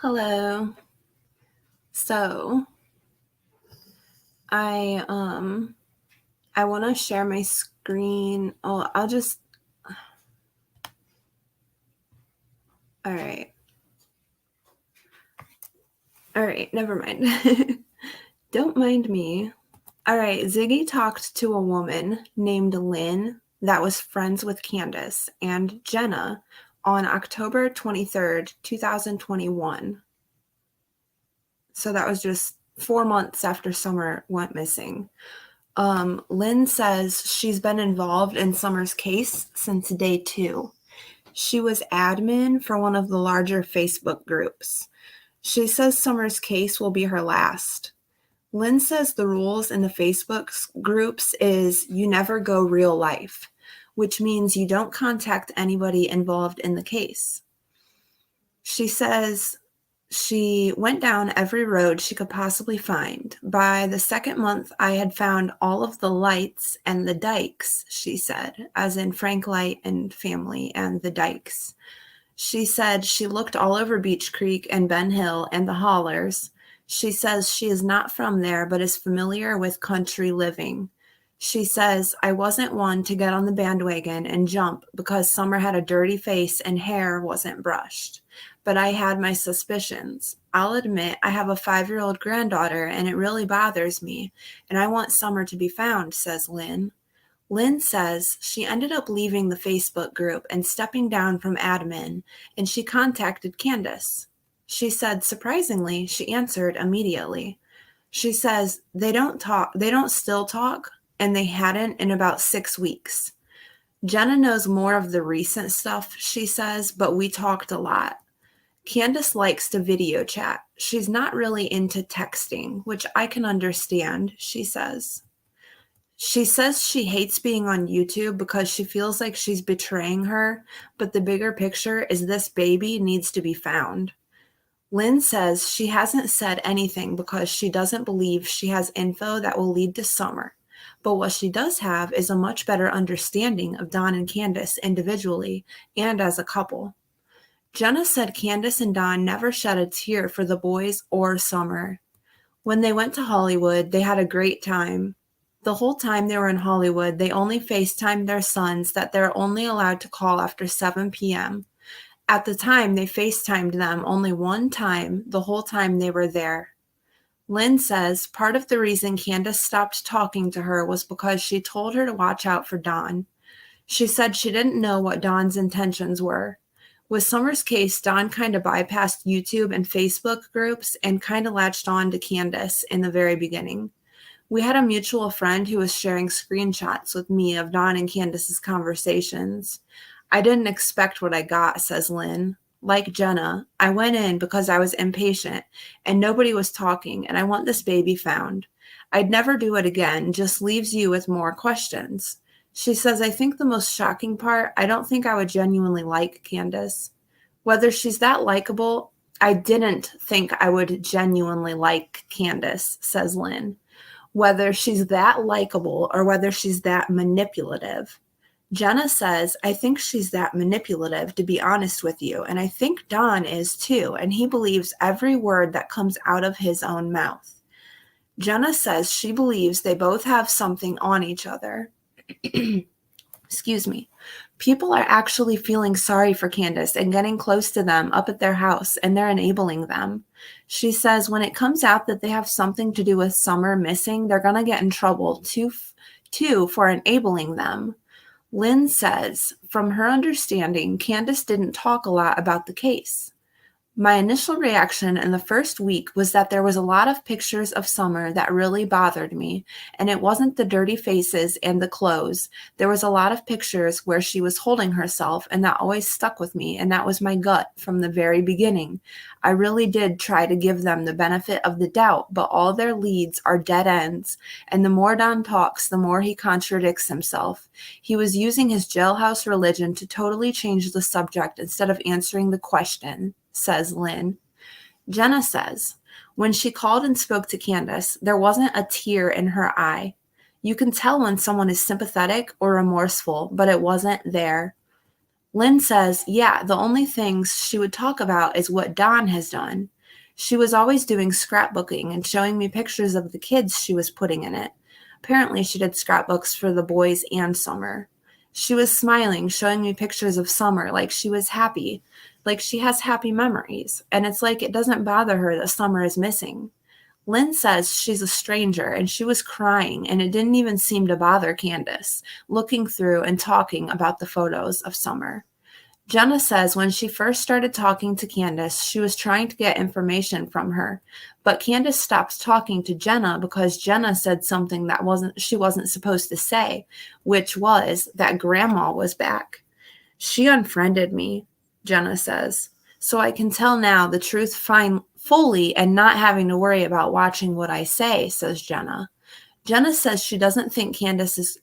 Hello. So I want to share my screen. Oh, all right. All right, never mind. Don't mind me. All right, Ziggy talked to a woman named Lynn that was friends with Candace and Jenna on October 23rd, 2021. So that was just 4 months after Summer went missing. Lynn says she's been involved in Summer's case since day 2. She was admin for one of the larger Facebook groups. She says Summer's case will be her last. Lynn says the rules in the Facebook groups is you never go real life, which means you don't contact anybody involved in the case. She says she went down every road she could possibly find. By the second month, I had found all of the lights and the dikes, she said, as in Frank Light and family and the dikes. She said she looked all over Beach Creek and Ben Hill and the hollers. She says she is not from there, but is familiar with country living. She says, I wasn't one to get on the bandwagon and jump because Summer had a dirty face and hair wasn't brushed. But I had my suspicions. I'll admit I have a 5-year-old granddaughter and it really bothers me, and I want Summer to be found, says Lynn. Lynn says she ended up leaving the Facebook group and stepping down from admin, and she contacted Candace. She said, surprisingly, she answered immediately. She says they don't still talk, and they hadn't in about 6 weeks. Jenna knows more of the recent stuff, she says, but we talked a lot. Candace likes to video chat. She's not really into texting, which I can understand, she says. She says she hates being on YouTube because she feels like she's betraying her, but the bigger picture is this baby needs to be found. Lynn says she hasn't said anything because she doesn't believe she has info that will lead to Summer, but what she does have is a much better understanding of Don and Candace individually and as a couple. Jenna said Candace and Don never shed a tear for the boys or Summer. When they went to Hollywood, they had a great time. The whole time they were in Hollywood, they only FaceTimed their sons that they're only allowed to call after 7 p.m. At the time, they FaceTimed them only one time the whole time they were there. Lynn says part of the reason Candace stopped talking to her was because she told her to watch out for Don. She said she didn't know what Don's intentions were. With Summer's case, Don kind of bypassed YouTube and Facebook groups and kind of latched on to Candace in the very beginning. We had a mutual friend who was sharing screenshots with me of Don and Candace's conversations. I didn't expect what I got, says Lynn. Like Jenna, I went in because I was impatient and nobody was talking and I want this baby found. I'd never do it again, just leaves you with more questions. She says, I think the most shocking part, I don't think I would genuinely like Candace. Whether she's that likable, I didn't think I would genuinely like Candace, says Lynn. Whether she's that likable or whether she's that manipulative. Jenna says, I think she's that manipulative, to be honest with you, and I think Don is too, and he believes every word that comes out of his own mouth. Jenna says she believes they both have something on each other. Excuse me. People are actually feeling sorry for Candace and getting close to them up at their house, and they're enabling them. She says when it comes out that they have something to do with Summer missing, they're going to get in trouble too for enabling them. Lynn says, from her understanding, Candace didn't talk a lot about the case. My initial reaction in the first week was that there was a lot of pictures of Summer that really bothered me, and it wasn't the dirty faces and the clothes. There was a lot of pictures where she was holding herself, and that always stuck with me, and that was my gut from the very beginning. I really did try to give them the benefit of the doubt, but all their leads are dead ends, and the more Don talks, the more he contradicts himself. He was using his jailhouse religion to totally change the subject instead of answering the question, says Lynn. Jenna says, when she called and spoke to Candace, there wasn't a tear in her eye. You can tell when someone is sympathetic or remorseful, but it wasn't there. Lynn says, yeah, the only things she would talk about is what Dawn has done. She was always doing scrapbooking and showing me pictures of the kids she was putting in it. Apparently, she did scrapbooks for the boys and Summer. She was smiling, showing me pictures of Summer like she was happy, like she has happy memories. And it's like it doesn't bother her that Summer is missing. Lynn says she's a stranger and she was crying, and it didn't even seem to bother Candace, looking through and talking about the photos of Summer. Jenna says when she first started talking to Candace, she was trying to get information from her, but Candace stopped talking to Jenna because Jenna said something that she wasn't supposed to say, which was that Grandma was back. She unfriended me, Jenna says, so I can tell now the truth fully and not having to worry about watching what I say, says Jenna. Jenna says she doesn't think Candace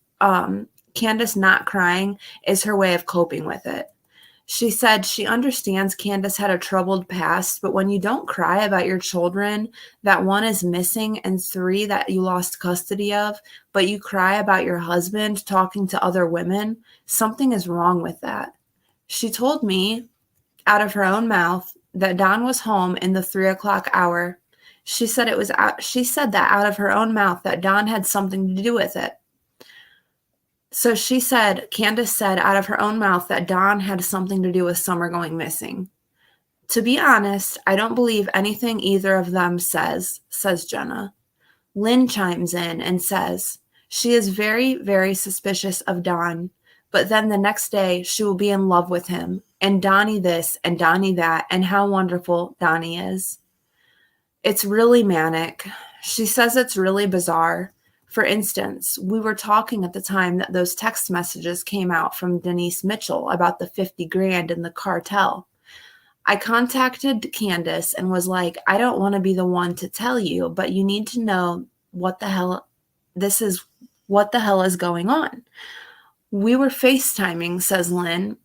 not crying is her way of coping with it. She said she understands Candace had a troubled past, but when you don't cry about your children, that one is missing and 3 that you lost custody of, but you cry about your husband talking to other women, something is wrong with that. She told me out of her own mouth that Dawn was home in the 3:00 hour. She said that out of her own mouth that Dawn had something to do with it. So Candace said out of her own mouth that Dawn had something to do with Summer going missing. To be honest, I don't believe anything either of them says Jenna. Lynn chimes in and says she is very, very suspicious of Dawn, but then the next day she will be in love with him, and Donnie this and Donnie that, and how wonderful Donnie is. It's really manic. She says it's really bizarre. For instance, we were talking at the time that those text messages came out from Denise Mitchell about the 50 grand in the cartel. I contacted Candace and was like, I don't want to be the one to tell you, but you need to know what the hell is going on. We were FaceTiming, says Lynn,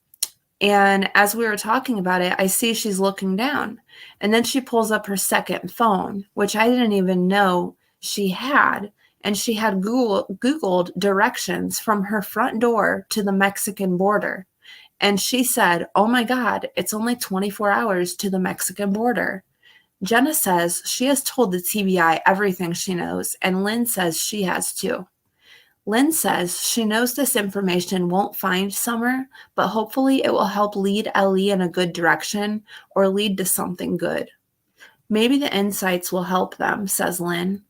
and as we were talking about it, I see she's looking down, and then she pulls up her second phone, which I didn't even know she had. And she had Googled directions from her front door to the Mexican border. And she said, oh my God, it's only 24 hours to the Mexican border. Jenna says she has told the TBI everything she knows, and Lynn says she has too. Lynn says she knows this information won't find Summer, but hopefully it will help lead Ellie in a good direction or lead to something good. Maybe the insights will help them, says Lynn.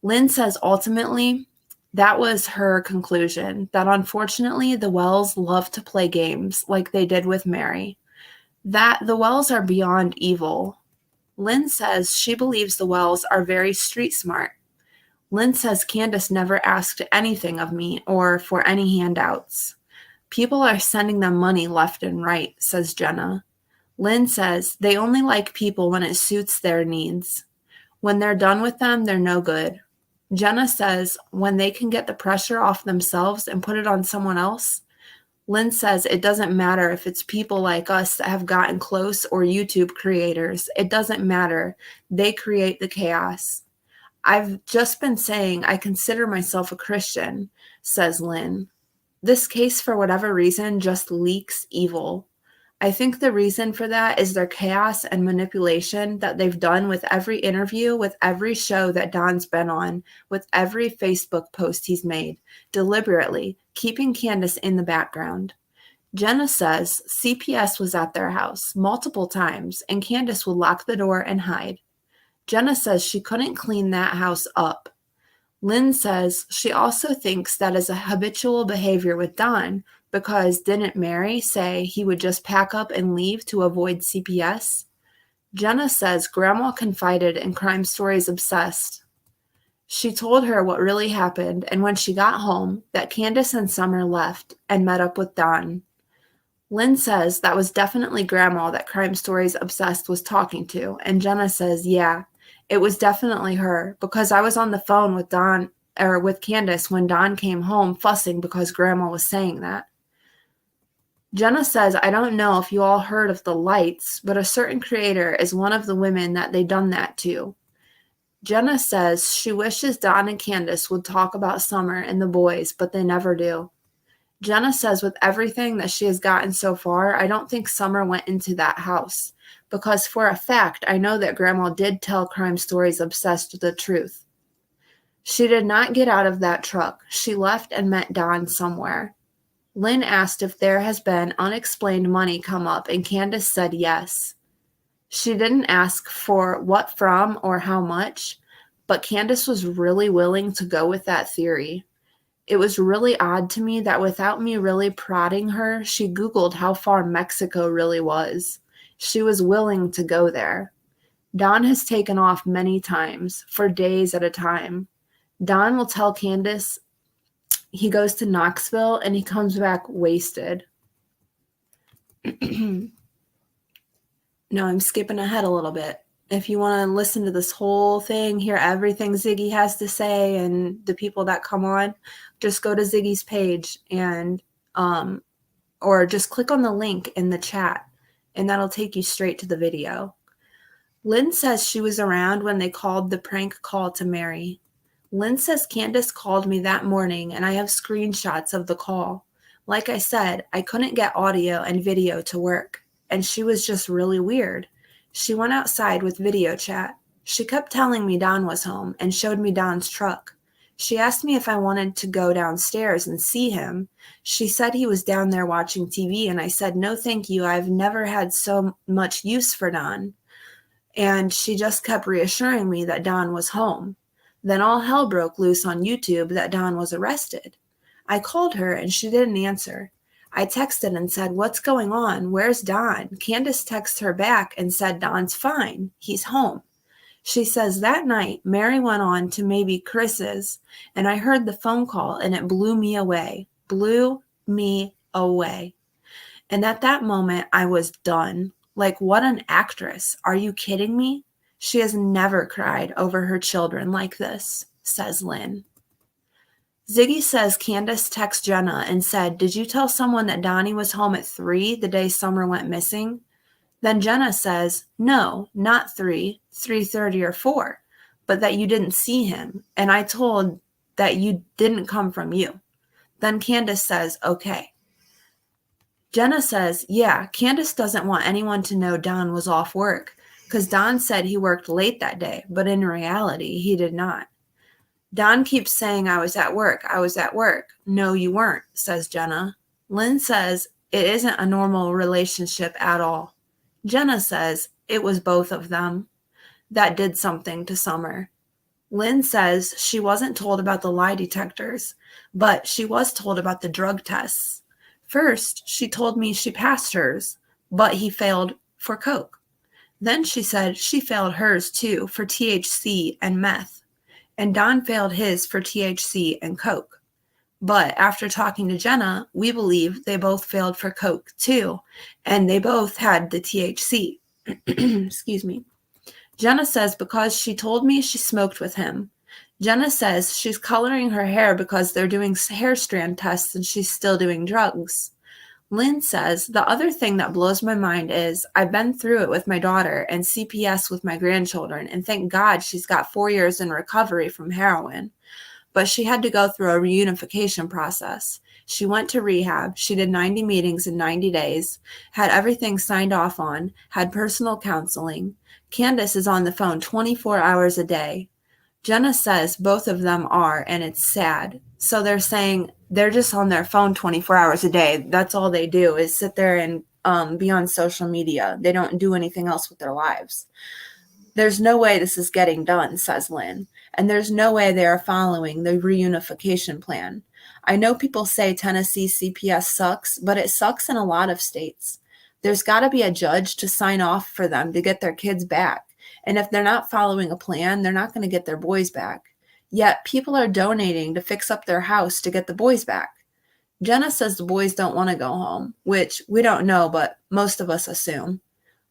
Lynn says ultimately that was her conclusion, that unfortunately the Wells love to play games like they did with Mary, that the Wells are beyond evil. Lynn says she believes the Wells are very street smart. Lynn says Candace never asked anything of me or for any handouts. People are sending them money left and right, says Jenna. Lynn says they only like people when it suits their needs. When they're done with them, they're no good. Jenna says when they can get the pressure off themselves and put it on someone else. Lynn says it doesn't matter if it's people like us that have gotten close or YouTube creators. It doesn't matter. They create the chaos. I've just been saying I consider myself a Christian, says Lynn. This case, for whatever reason, just leaks evil. I think the reason for that is their chaos and manipulation that they've done with every interview, with every show that Don's been on, with every Facebook post he's made, deliberately keeping Candace in the background. Jenna says CPS was at their house multiple times, and Candace would lock the door and hide. Jenna says she couldn't clean that house up. Lynn says she also thinks that is a habitual behavior with Don, because didn't Mary say he would just pack up and leave to avoid CPS? Jenna says Grandma confided in Crime Stories Obsessed. She told her what really happened, and when she got home, that Candace and Summer left and met up with Don. Lynn says that was definitely Grandma that Crime Stories Obsessed was talking to, and Jenna says, yeah, it was definitely her, because I was on the phone with Candace when Don came home fussing because Grandma was saying that. Jenna says, I don't know if you all heard of the Lights, but a certain creator is one of the women that they done that to. Jenna says she wishes Don and Candace would talk about Summer and the boys, but they never do. Jenna says with everything that she has gotten so far, I don't think Summer went into that house. Because for a fact, I know that Grandma did tell crime stories obsessed with the truth. She did not get out of that truck. She left and met Don somewhere. Lynn asked if there has been unexplained money come up, and Candace said yes. She didn't ask for what from or how much, but Candace was really willing to go with that theory. It was really odd to me that without me really prodding her, she Googled how far Mexico really was. She was willing to go there. Don has taken off many times, for days at a time. Don will tell Candace he goes to Knoxville and he comes back wasted. No, I'm skipping ahead a little bit. If you want to listen to this whole thing, hear everything Ziggy has to say and the people that come on, just go to Ziggy's page and or just click on the link in the chat and that'll take you straight to the video. Lynn says she was around when they called the prank call to Mary. Lynn says Candace called me that morning and I have screenshots of the call. Like I said, I couldn't get audio and video to work, and she was just really weird. She went outside with video chat. She kept telling me Don was home and showed me Don's truck. She asked me if I wanted to go downstairs and see him. She said he was down there watching TV, and I said, no, thank you. I've never had so much use for Don. And she just kept reassuring me that Don was home. Then all hell broke loose on YouTube that Don was arrested. I called her and she didn't answer. I texted and said, what's going on? Where's Don? Candace texted her back and said, Don's fine. He's home. She says that night, Mary went on to maybe Chris's, and I heard the phone call and it blew me away. Blew me away. And at that moment, I was done. Like, what an actress. Are you kidding me? She has never cried over her children like this, says Lynn. Ziggy says Candace texted Jenna and said, did you tell someone that Donnie was home at 3 the day Summer went missing? Then Jenna says, no, not 3, 3:30 or 4, but that you didn't see him. And I told that you didn't come from you. Then Candace says, okay. Jenna says, yeah, Candace doesn't want anyone to know Don was off work because Don said he worked late that day, but in reality, he did not. Don keeps saying, I was at work. I was at work. No, you weren't, says Jenna. Lynn says it isn't a normal relationship at all. Jenna says it was both of them that did something to Summer. Lynn says she wasn't told about the lie detectors, but she was told about the drug tests. First, she told me she passed hers, but he failed for coke. Then she said she failed hers too for THC and meth, and Don failed his for THC and coke. But after talking to Jenna, we believe they both failed for coke too, and they both had the THC. Excuse me. Jenna says because she told me she smoked with him. Jenna says she's coloring her hair because they're doing hair strand tests and she's still doing drugs. Lynn says the other thing that blows my mind is I've been through it with my daughter and CPS with my grandchildren, and thank God she's got 4 years in recovery from heroin. But she had to go through a reunification process. She went to rehab. She did 90 meetings in 90 days, had everything signed off on, had personal counseling. Candace is on the phone 24 hours a day. Jenna says both of them are, and it's sad. So they're saying they're just on their phone 24 hours a day. That's all they do is sit there and be on social media. They don't do anything else with their lives. There's no way this is getting done, says Lynn, and there's no way they are following the reunification plan. I know people say Tennessee CPS sucks, but it sucks in a lot of states. There's got to be a judge to sign off for them to get their kids back. And if they're not following a plan, they're not going to get their boys back. Yet people are donating to fix up their house to get the boys back. Jenna says the boys don't want to go home, which we don't know, but most of us assume.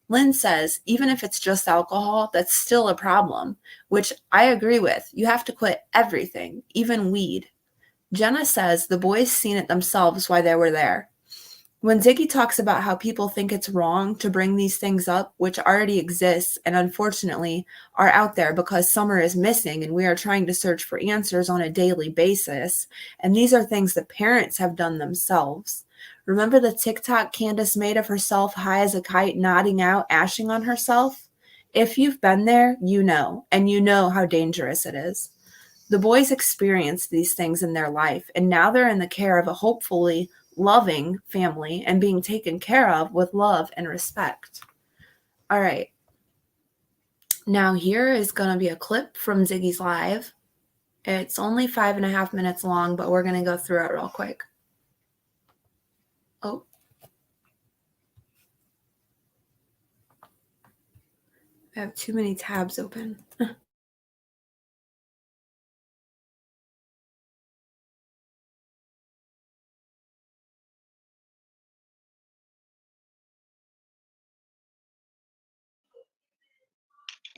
Lynn says even if it's just alcohol, that's still a problem, which I agree with. You have to quit everything, even weed. Jenna says the boys seen it themselves while they were there. When Ziggy talks about how people think it's wrong to bring these things up, which already exists and unfortunately are out there because Summer is missing and we are trying to search for answers on a daily basis, and these are things that parents have done themselves. Remember the TikTok Candace made of herself high as a kite, nodding out, ashing on herself? If you've been there, you know, and you know how dangerous it is. The boys experienced these things in their life, and now they're in the care of a hopefully loving family and being taken care of with love and respect. All right. Now, here is going to be a clip from Ziggy's Live. It's only 5.5 minutes long, but we're going to go through it real quick. Oh. I have too many tabs open.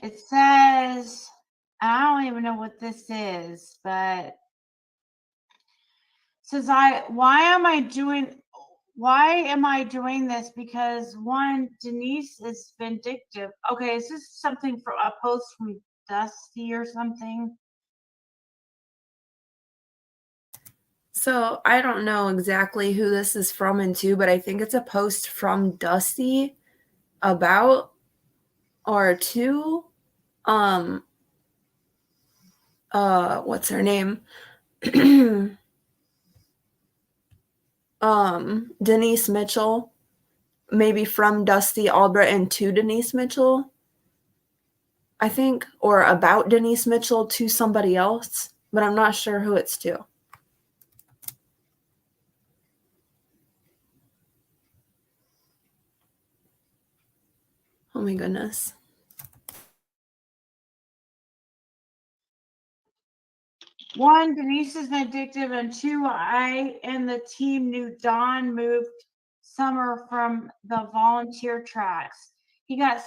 It says, I don't even know what this is, but it says why am I doing this? Because one, Denise is vindictive. Okay, is this something from a post from Dusty or something? So I don't know exactly who this is from and to, but I think it's a post from Dusty about or to what's her name? Denise Mitchell, maybe from Dusty Albritton to Denise Mitchell, I think, or about Denise Mitchell to somebody else, but I'm not sure who it's to. Oh my goodness. One, Denise is vindictive, and two, I and the team knew Don moved Summer from the volunteer tracks. He got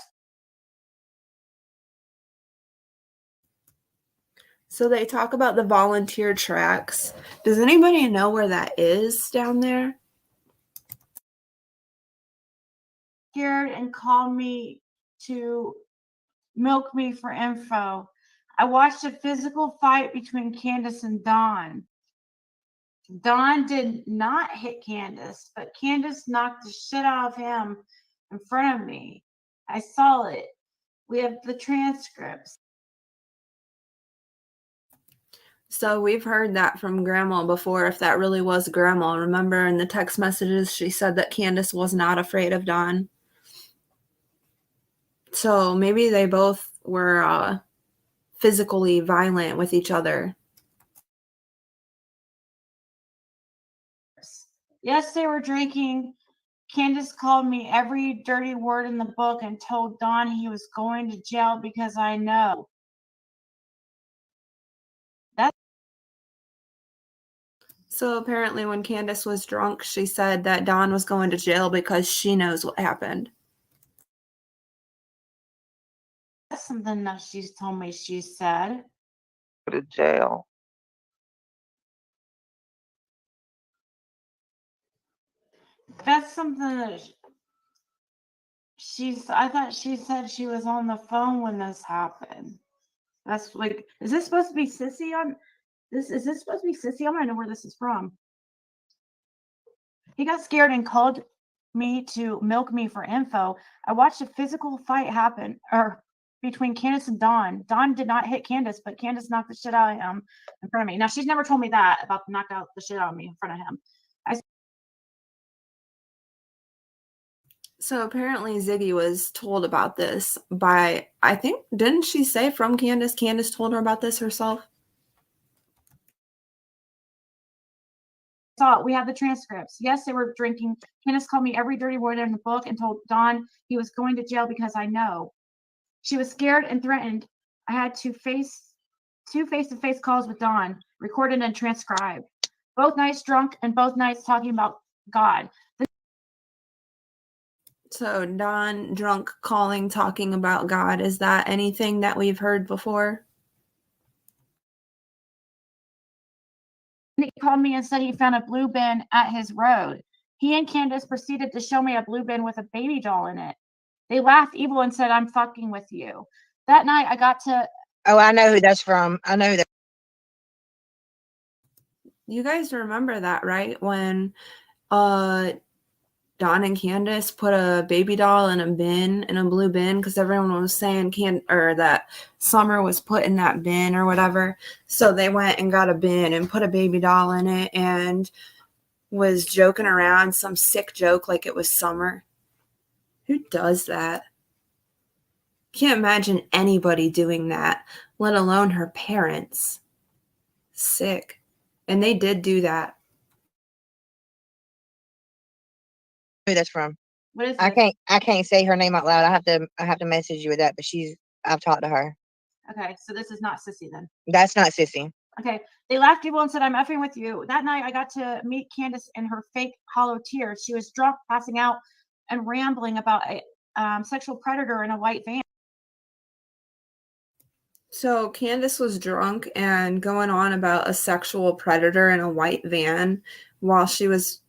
So they talk about the volunteer tracks. Does anybody know where that is down there? scared and called me to milk me for info. I watched a physical fight between Candace and Don. Don did not hit Candace, but Candace knocked the shit out of him in front of me. I saw it. We have the transcripts. So we've heard that from Grandma before, if that really was Grandma. Remember in the text messages, she said that Candace was not afraid of Don. So maybe they both were physically violent with each other. Yes, they were drinking. Candace called me every dirty word in the book and told Don he was going to jail because I know. So apparently when Candace was drunk, she said that Don was going to jail because she knows what happened. That's something that she's told me she said. Go to jail. That's something that I thought she said she was on the phone when this happened. That's like, is this supposed to be Sissy on this? Is this supposed to be Sissy? I want to know where this is from. He got scared and called me to milk me for info. I watched a physical fight happen between Candace and Don. Don did not hit Candace, but Candace knocked the shit out of him in front of me. Now she's never told me that about knocked out the shit out of me in front of him. So apparently Ziggy was told about this by, I think, didn't she say from Candace? Candace told her about this herself? We have the transcripts. Yes, they were drinking. Candace called me every dirty word in the book and told Don he was going to jail because I know. She was scared and threatened. I had to face two face-to-face calls with Don, recorded and transcribed. Both nights drunk and both nights talking about God. So Don drunk calling, talking about God. Is that anything that we've heard before? He called me and said he found a blue bin at his road. He and Candace proceeded to show me a blue bin with a baby doll in it. They laughed evil and said, I'm fucking with you. That night I got to. Oh, I know who that's from. I know that. You guys remember that, right? When Dawn and Candace put a baby doll in a blue bin, because everyone was saying that Summer was put in that bin or whatever. So they went and got a bin and put a baby doll in it and was joking around, some sick joke like it was Summer. Who does that? Can't imagine anybody doing that, let alone her parents. Sick. And they did do that. Who that's from? What is I this? can't say her name out loud. I have to message you with that, but I've talked to her. Okay, so this is not Sissy then. That's not Sissy. Okay, they laughed evil and said, I'm effing with you. That night I got to meet Candace in her fake hollow tears. She was drunk, passing out, and rambling about a sexual predator in a white van. So Candace was drunk and going on about a sexual predator in a white van while she was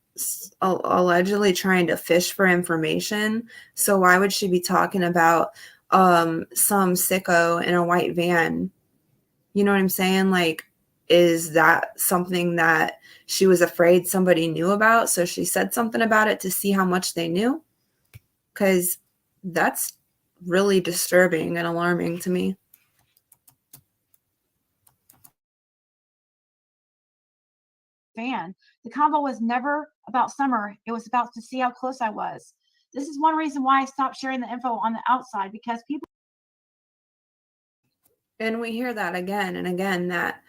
allegedly trying to fish for information. So why would she be talking about some sicko in a white van? You know what I'm saying? Like, is that something that she was afraid somebody knew about? So she said something about it to see how much they knew? Because that's really disturbing and alarming to me. Van. The convo was never about Summer. It was about to see how close I was. This is one reason why I stopped sharing the info on the outside, because people. And we hear that again and again, that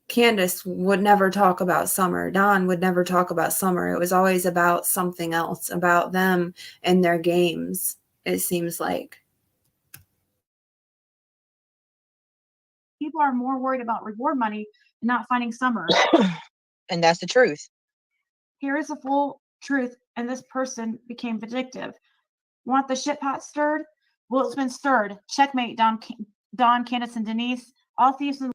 Candace would never talk about Summer. Dawn would never talk about Summer. It was always about something else, about them and their games, it seems like. People are more worried about reward money and not finding Summer. And that's the truth. Here is the full truth, and this person became vindictive. Want the shit pot stirred? Well, it's been stirred. Checkmate, Dawn, Candace, and Denise. All thieves and.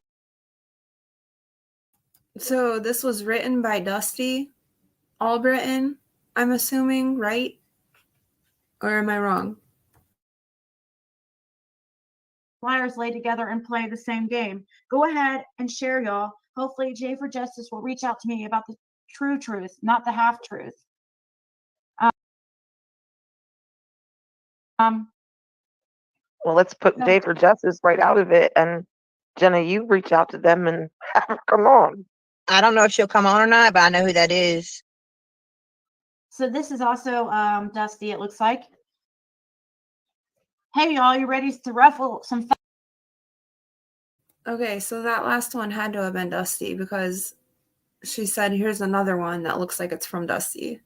So this was written by Dusty Albritton, I'm assuming, right? Or am I wrong? Liars lay together and play the same game. Go ahead and share, y'all. Hopefully, Jay for Justice will reach out to me about the true truth, not the half truth. Well, let's put No. Jay for Justice right out of it. And Jenna, you reach out to them and have her come on. I don't know if she'll come on or not, but I know who that is. So this is also Dusty, it looks like. Hey, y'all, you ready to ruffle some? Okay, so that last one had to have been Dusty, because she said, here's another one that looks like it's from Dusty.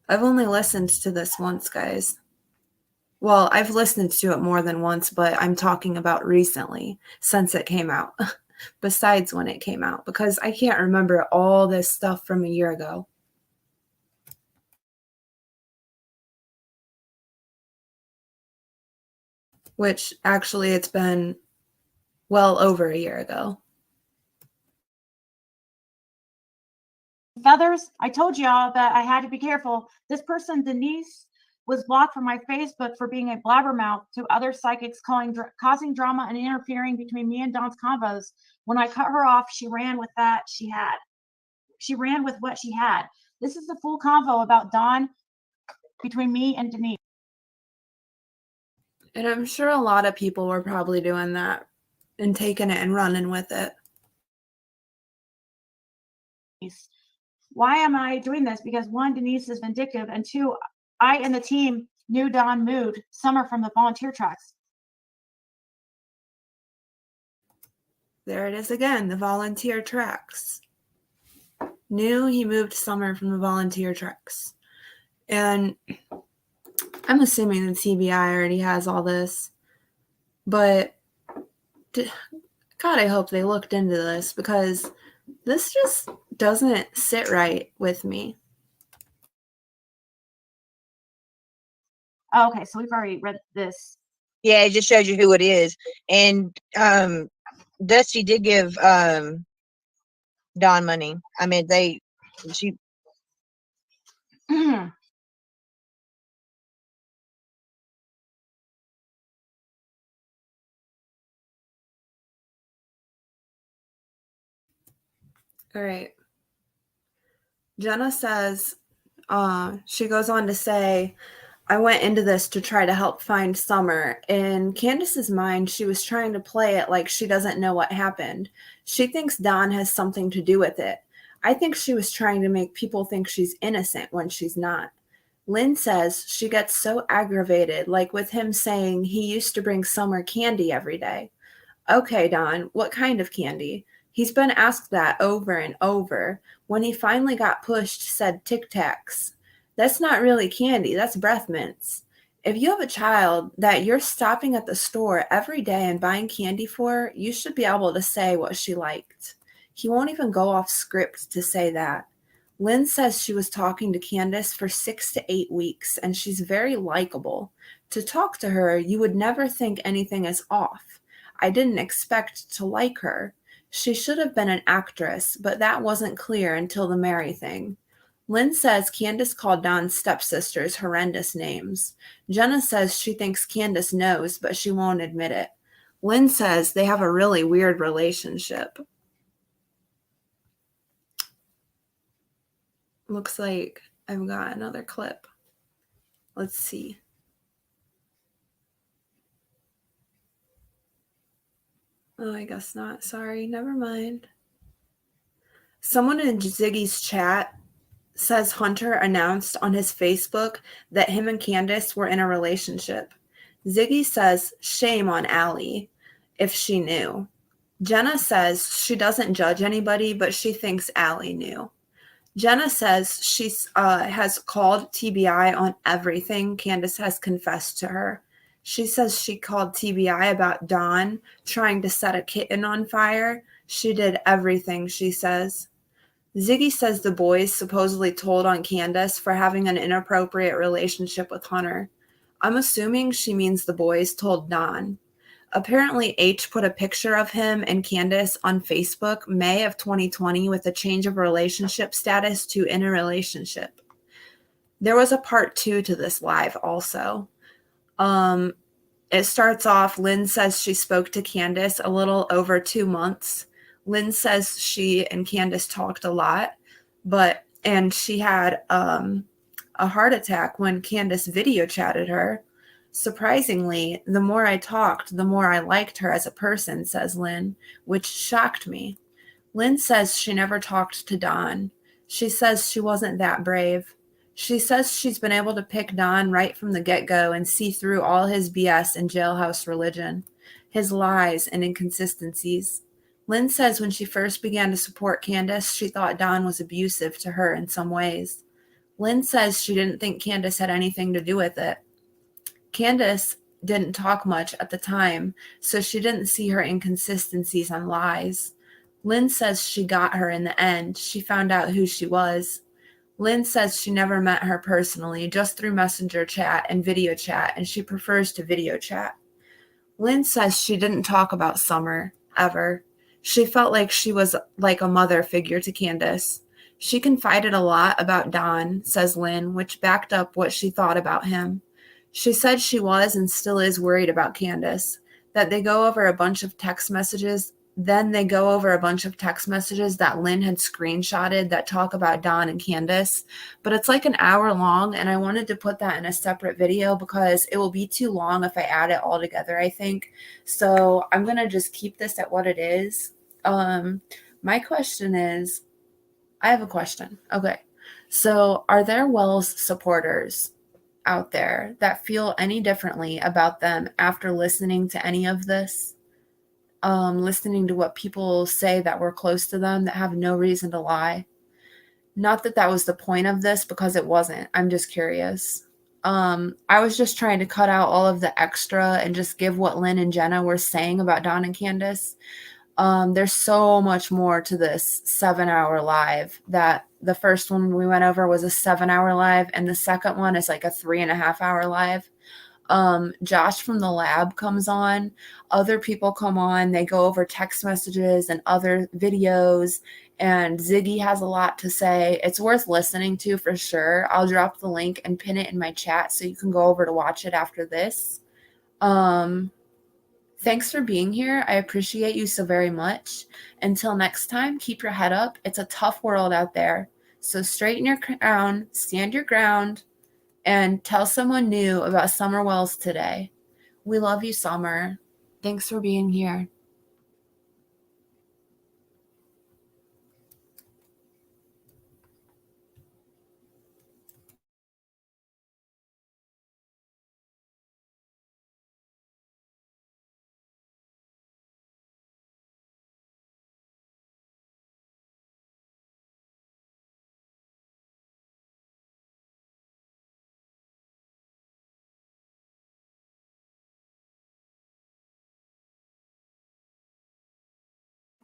I've only listened to this once, guys. Well, I've listened to it more than once, but I'm talking about recently, since it came out. Besides when it came out, because I can't remember all this stuff from a year ago. Which actually it's been well over a year ago. Feathers, I told y'all that I had to be careful. This person, Denise, was blocked from my Facebook for being a blabbermouth to other psychics, causing drama and interfering between me and Dawn's convos. When I cut her off, she ran with that she had. She ran with what she had. This is the full convo about Dawn between me and Denise. And I'm sure a lot of people were probably doing that and taking it and running with it. Why am I doing this? Because one, Denise is vindictive, and two, I and the team knew Dawn moved Summer from the volunteer tracks. There it is again, the volunteer tracks. Knew he moved Summer from the volunteer tracks. And I'm assuming the TBI already has all this. But God, I hope they looked into this, because this just doesn't sit right with me. Oh, okay, so we've already read this. Yeah, it just shows you who it is. And Dusty did give Dawn money. I mean, All right. Jenna says, she goes on to say, I went into this to try to help find Summer. In Candace's mind, she was trying to play it like she doesn't know what happened. She thinks Don has something to do with it. I think she was trying to make people think she's innocent when she's not. Lynn says she gets so aggravated, like with him saying he used to bring Summer candy every day. Okay, Don, what kind of candy? He's been asked that over and over. When he finally got pushed, said Tic Tacs. That's not really candy, that's breath mints. If you have a child that you're stopping at the store every day and buying candy for, you should be able to say what she liked. He won't even go off script to say that. Lynn says she was talking to Candace for 6 to 8 weeks, and she's very likable. To talk to her, you would never think anything is off. I didn't expect to like her. She should have been an actress, but that wasn't clear until the Mary thing. Lynn says Candace called Don's stepsisters horrendous names. Jenna says she thinks Candace knows, but she won't admit it. Lynn says they have a really weird relationship. Looks like I've got another clip. Let's see. Oh, I guess not. Sorry, never mind. Someone in Ziggy's chat says Hunter announced on his Facebook that him and Candace were in a relationship. Ziggy says shame on Allie if she knew. Jenna says she doesn't judge anybody, but she thinks Allie knew. Jenna says she has called TBI on everything Candace has confessed to her. She says she called TBI about Don trying to set a kitten on fire. She did everything, she says. Ziggy says the boys supposedly told on Candace for having an inappropriate relationship with Hunter. I'm assuming she means the boys told Don. Apparently, H put a picture of him and Candace on Facebook May of 2020 with a change of relationship status to in a relationship. There was a part 2 to this live also. It starts off, Lynn says she spoke to Candace a little over 2 months. Lynn says she and Candace talked a lot, and she had a heart attack when Candace video chatted her. Surprisingly, the more I talked, the more I liked her as a person, says Lynn, which shocked me. Lynn says she never talked to Don. She says she wasn't that brave. She says she's been able to pick Don right from the get-go and see through all his BS and jailhouse religion, his lies and inconsistencies. Lynn says when she first began to support Candace, she thought Don was abusive to her in some ways. Lynn says she didn't think Candace had anything to do with it. Candace didn't talk much at the time, so she didn't see her inconsistencies and lies. Lynn says she got her in the end. She found out who she was. Lynn says she never met her personally, just through messenger chat and video chat, and she prefers to video chat. Lynn says she didn't talk about Summer, ever. She felt like she was like a mother figure to Candace. She confided a lot about Don, says Lynn, which backed up what she thought about him. She said she was and still is worried about Candace, that they go over a bunch of text messages. Then they go over a bunch of text messages that Lynn had screenshotted that talk about Don and Candace, but it's like an hour long, and I wanted to put that in a separate video because it will be too long if I add it all together, I think. So I'm going to just keep this at what it is. My question is, I have a question. Okay. So are there Wells supporters out there that feel any differently about them after listening to any of this? Listening to what people say that were close to them that have no reason to lie. Not that that was the point of this, because it wasn't. I'm just curious. I was just trying to cut out all of the extra and just give what Lynn and Jenna were saying about Don and Candace. There's so much more to this 7-hour live. That the first one we went over was a 7-hour live, and the second one is like a 3.5-hour live. Josh from the lab comes on. Other people come on. They go over text messages and other videos. And Ziggy has a lot to say. It's worth listening to for sure. I'll drop the link and pin it in my chat so you can go over to watch it after this. Thanks for being here. I appreciate you so very much. Until next time, keep your head up. It's a tough world out there. So straighten your crown, stand your ground, and tell someone new about Summer Wells today. We love you, Summer. Thanks for being here.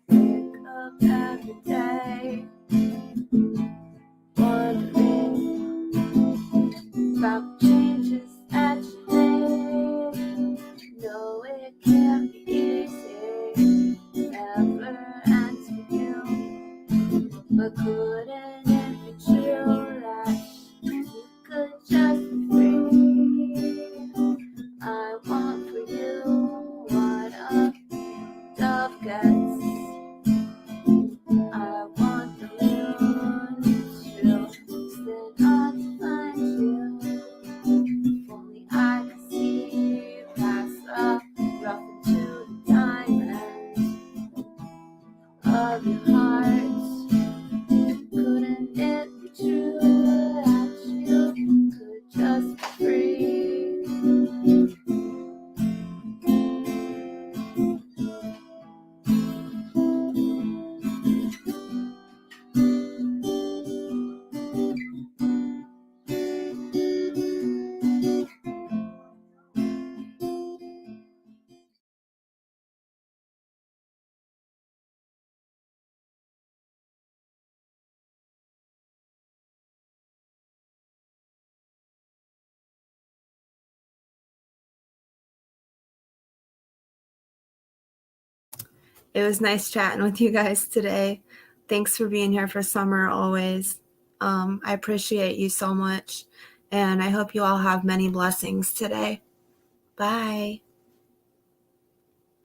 Wake up every day, wondering about changes that you made. No, it can't be easy, never ends for you. But couldn't it be true that you could just be free? I want for you what a dove gets. I want the moon to stand up to find you. If only I could see past the rough into the diamond of your heart. Couldn't it be true that you could just be free? It was nice chatting with you guys today. Thanks for being here for summer always. I appreciate you so much, and I hope you all have many blessings today. Bye.